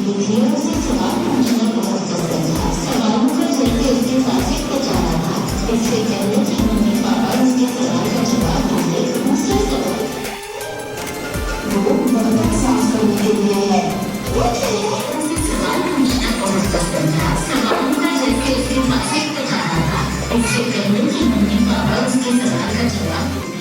मुझे उसे सवाल पूछना बहुत पसंद था। सवालों का जल्दी उसके पास ही पहुंचाना था। इससे पहले कि मम्मी पापा उसके सवाल का जवाब ढूंढे, दूसरा सवाल वो बर्तन साफ करने के लिए है। उसे सवाल पूछना बहुत पसंद था। सवालों का जल्दी उसके पास ही पहुंचाना था। इससे पहले कि मम्मी पापा उसके सवाल का जवाब ढूंढे।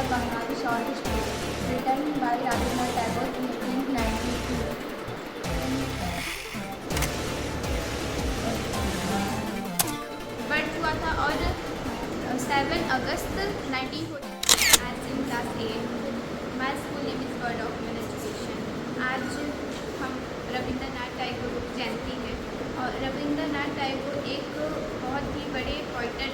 Bengali short story written by Rabindranath Tagore in 1892. Birth हुआ था और 7 अगस्त 1940 आज in class 8 my school name is word of human education. आज हम रविंद्रनाथ टैगोर जयंती है और रविंद्रनाथ टैगोर एक बहुत ही बड़े पोइट